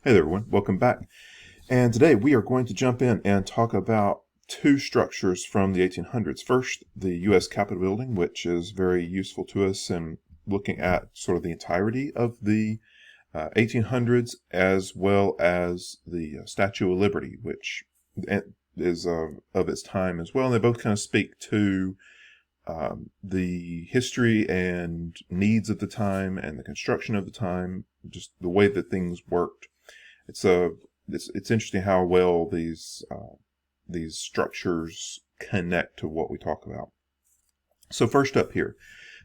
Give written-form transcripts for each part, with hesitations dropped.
Hey there, everyone. Welcome back. And today we are going to jump in and talk about two structures from the 1800s. First, the U.S. Capitol building, which is very useful to us in looking at sort of the entirety of the 1800s, as well as the Statue of Liberty, which is of its time as well. And they both kind of speak to the history and needs of the time and the construction of the time, just the way that things worked. It's interesting how well these structures connect to what we talk about. So first up here,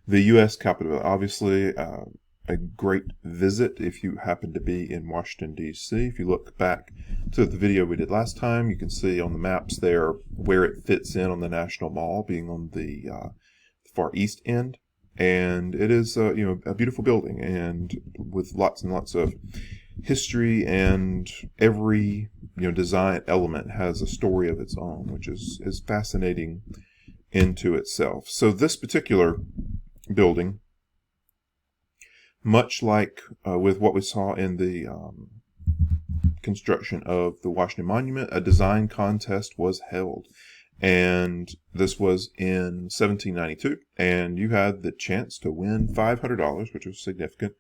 the U.S. Capitol. Obviously, a great visit if you happen to be in Washington, D.C. If you look back to the video we did last time, you can see on the maps there where it fits in on the National Mall, being on the far east end. And it is a beautiful building, and with lots and lots of history, and every design element has a story of its own, which is fascinating into itself. So this particular building, much like with what we saw in the construction of the Washington Monument, a design contest was held. And this was in 1792, and you had the chance to win $500, which was significant,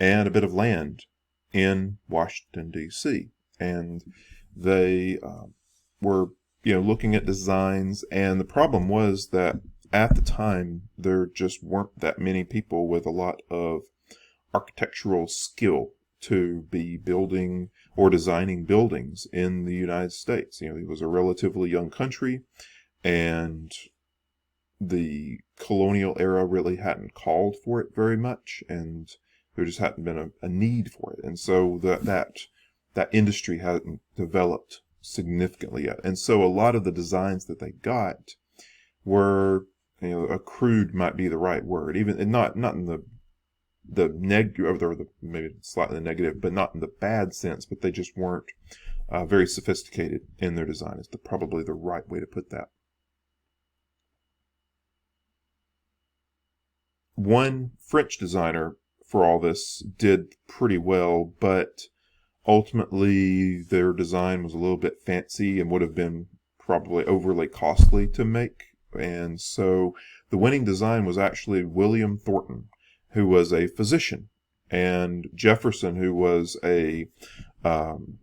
and a bit of land in Washington, D.C. And they were, looking at designs, and the problem was that at the time there just weren't that many people with a lot of architectural skill to be building or designing buildings in the United States. It was a relatively young country, and the colonial era really hadn't called for it very much, and there just hadn't been a need for it. And so that industry hadn't developed significantly yet. And so a lot of the designs that they got were, crude might be the right word, even and not in the negative, or maybe slightly negative, but not in the bad sense, but they just weren't very sophisticated in their design. Is probably the right way to put that. One French designer for all this did pretty well, but ultimately their design was a little bit fancy and would have been probably overly costly to make. And so the winning design was actually William Thornton, who was a physician, and Jefferson, who was a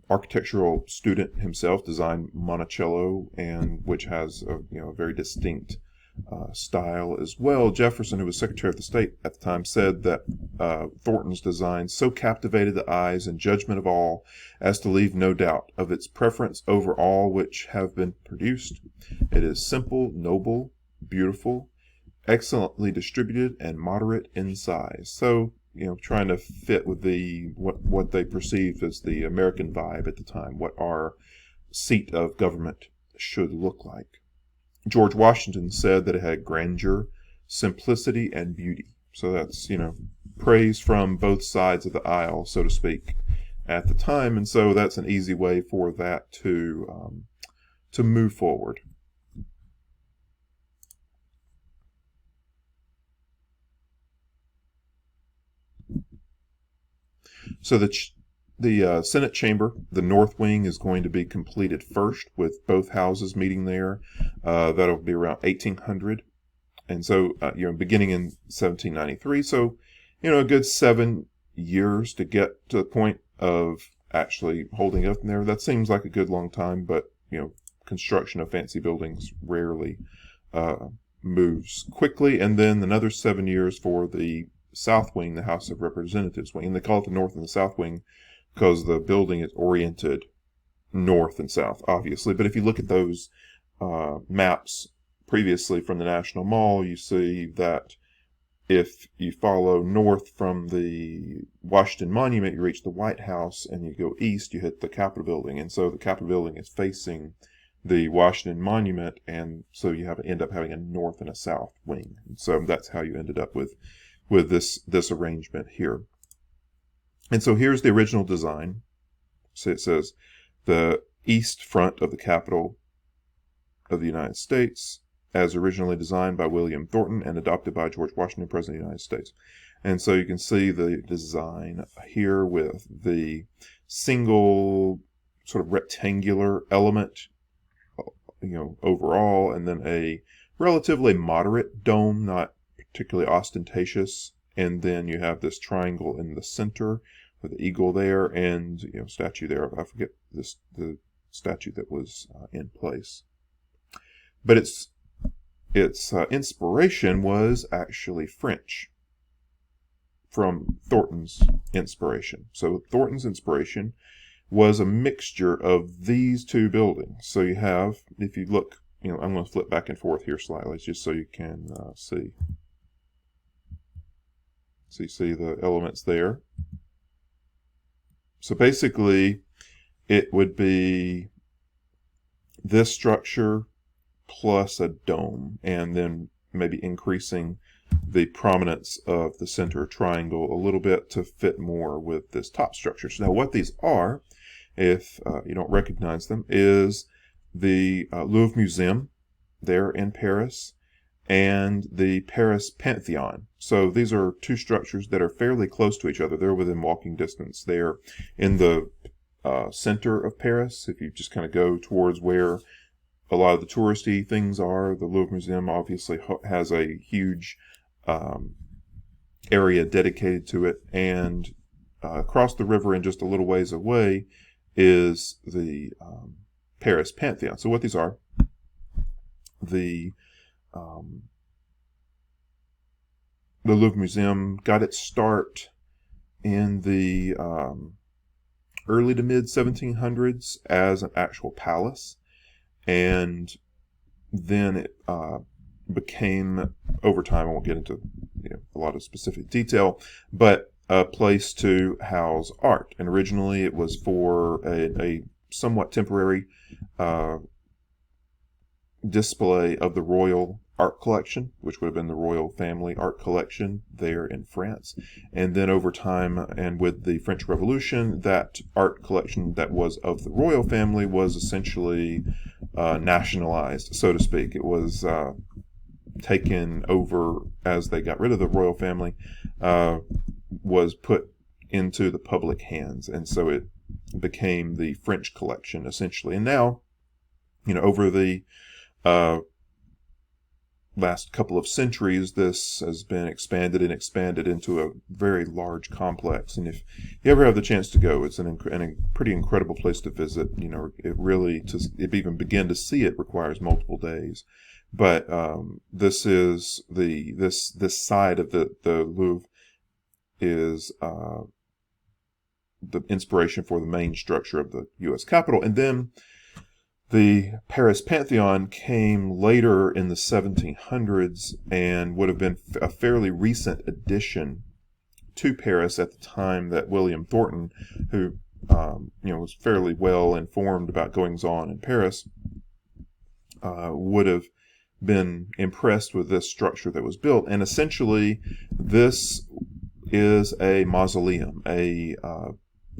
architectural student himself, designed Monticello, and which has a very distinct style as well. Jefferson, who was Secretary of the State at the time, said that Thornton's design so captivated the eyes and judgment of all as to leave no doubt of its preference over all which have been produced. It is simple, noble, beautiful, excellently distributed, and moderate in size. So, trying to fit with what they perceived as the American vibe at the time, what our seat of government should look like. George Washington said that it had grandeur, simplicity, and beauty. So that's, praise from both sides of the aisle, so to speak, at the time. And so that's an easy way for that to move forward. So the Senate chamber, the north wing, is going to be completed first, with both houses meeting there. That'll be around 1800. And so, beginning in 1793. So, a good 7 years to get to the point of actually holding up in there. That seems like a good long time, but, construction of fancy buildings rarely moves quickly. And then another 7 years for the South Wing, the House of Representatives wing. And they call it the North and the South Wing because the building is oriented north and south, obviously. But if you look at those maps previously from the National Mall, you see that if you follow north from the Washington Monument, you reach the White House, and you go east, you hit the Capitol building. And so the Capitol building is facing the Washington Monument, and so you end up having a north and a south wing. And so that's how you ended up with this arrangement here. And so here's the original design. So it says the east front of the Capitol of the United States, as originally designed by William Thornton and adopted by George Washington, President of the United States. And so you can see the design here with the single sort of rectangular element, overall, and then a relatively moderate dome, not particularly ostentatious. And then you have this triangle in the center with the eagle there, and statue there. I forget the statue that was in place. But its inspiration was actually French, from Thornton's inspiration. So Thornton's inspiration was a mixture of these two buildings. So you have, if you look, I'm going to flip back and forth here slightly just so you can see. So you see the elements there. So basically, it would be this structure plus a dome, and then maybe increasing the prominence of the center triangle a little bit to fit more with this top structure. So now what these are, if you don't recognize them, is the Louvre Museum there in Paris and the Paris Pantheon. So these are two structures that are fairly close to each other. They're within walking distance. They're in the center of Paris. If you just kind of go towards where a lot of the touristy things are, the Louvre Museum obviously has a huge area dedicated to it, and across the river and just a little ways away is the Paris Pantheon. So what these are, the Louvre Museum got its start in the early to mid 1700s as an actual palace, and then it became, over time, I won't get into a lot of specific detail, but a place to house art. And originally it was for a somewhat temporary display of the royal art collection, which would have been the royal family art collection there in France. And then over time, and with the French Revolution, that art collection that was of the royal family was essentially nationalized, so to speak. It was taken over as they got rid of the royal family, was put into the public hands. And so it became the French collection, essentially. And now, over the last couple of centuries, this has been expanded into a very large complex. And if you ever have the chance to go, it's a pretty incredible place to visit. It really, to even begin to see it, requires multiple days. But this is this side of the Louvre is the inspiration for the main structure of the U.S. Capitol. And then the Paris Pantheon came later in the 1700s and would have been a fairly recent addition to Paris at the time that William Thornton, who was fairly well informed about goings on in Paris, would have been impressed with this structure that was built. And essentially, this is a mausoleum, a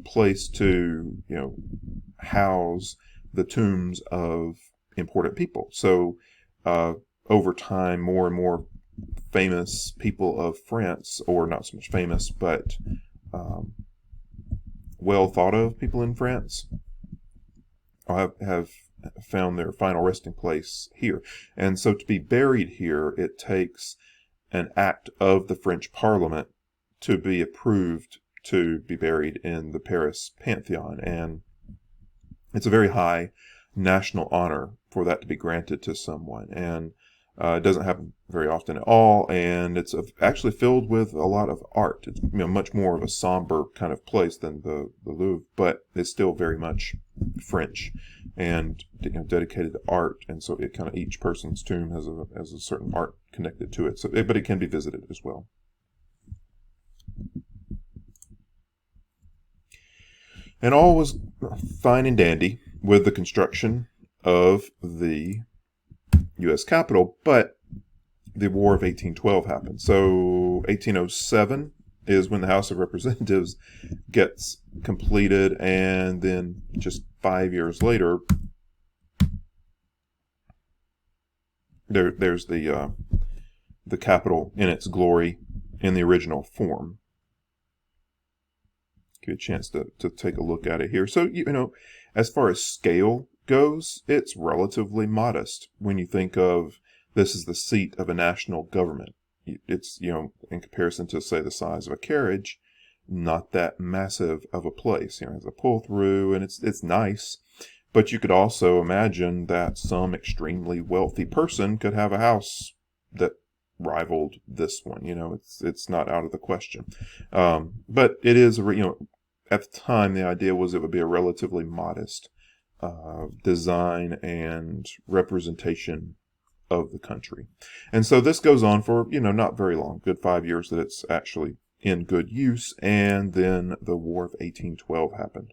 place to house the tombs of important people. So over time, more and more famous people of France, or not so much famous, but well thought of people in France, have found their final resting place here. And so to be buried here, it takes an act of the French Parliament to be approved to be buried in the Paris Pantheon. And it's a very high national honor for that to be granted to someone. And it doesn't happen very often at all, and it's actually filled with a lot of art. It's much more of a somber kind of place than the Louvre, but it's still very much French and dedicated to art. And so it kind of, each person's tomb has a certain art connected to it. So, but it can be visited as well. And all was fine and dandy with the construction of the U.S. Capitol, but the War of 1812 happened. So 1807 is when the House of Representatives gets completed, and then just 5 years later, there's the Capitol in its glory in the original form. Give you a chance to take a look at it here. So, as far as scale goes, it's relatively modest when you think of this is the seat of a national government. It's, in comparison to, say, the size of a carriage, not that massive of a place. It has a pull through, and it's nice. But you could also imagine that some extremely wealthy person could have a house that rivaled this one. It's not out of the question. But it is, at the time, the idea was it would be a relatively modest design and representation of the country. And so this goes on for, not very long, good 5 years that it's actually in good use. And then the War of 1812 happened.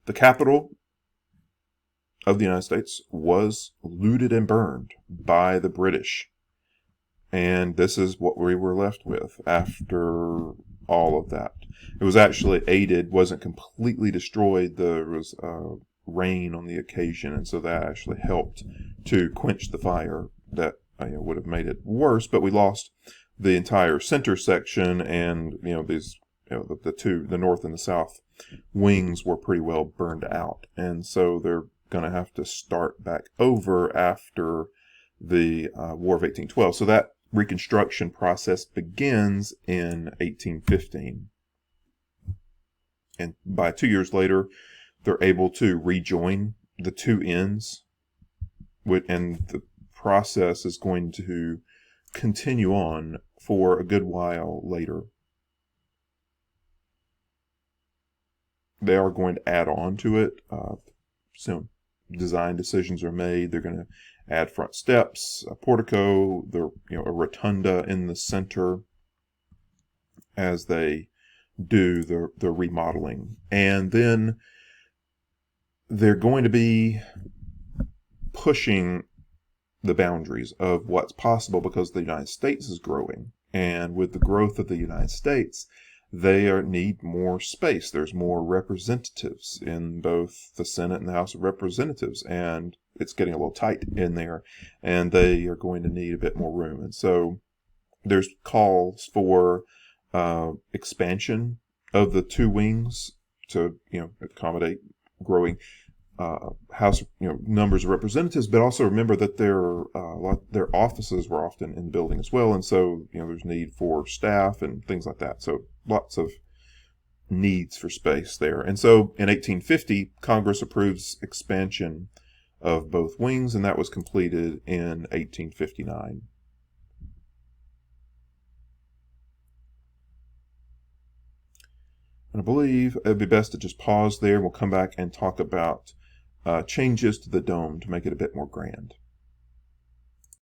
The capital of the United States was looted and burned by the British. And this is what we were left with after all of that. It was actually aided, wasn't completely destroyed. There was rain on the occasion, and so that actually helped to quench the fire that would have made it worse. But we lost the entire center section, and these the north and the south wings were pretty well burned out, and so they're going to have to start back over after the War of 1812. So that reconstruction process begins in 1815. And by 2 years later, they're able to rejoin the two ends, and the process is going to continue on for a good while later. They are going to add on to it soon. Design decisions are made. They're going to add front steps, a portico, a rotunda in the center as they do the remodeling. And then they're going to be pushing the boundaries of what's possible because the United States is growing. And with the growth of the United States, they need more space. There's more representatives in both the Senate and the House of Representatives, and it's getting a little tight in there, and they are going to need a bit more room. And so there's calls for expansion of the two wings to accommodate growing House numbers of representatives, but also remember that their offices were often in the building as well, and so there's need for staff and things like that. So lots of needs for space there. And so in 1850, Congress approves expansion of both wings, and that was completed in 1859. And I believe it'd be best to just pause there. We'll come back and talk about changes to the dome to make it a bit more grand.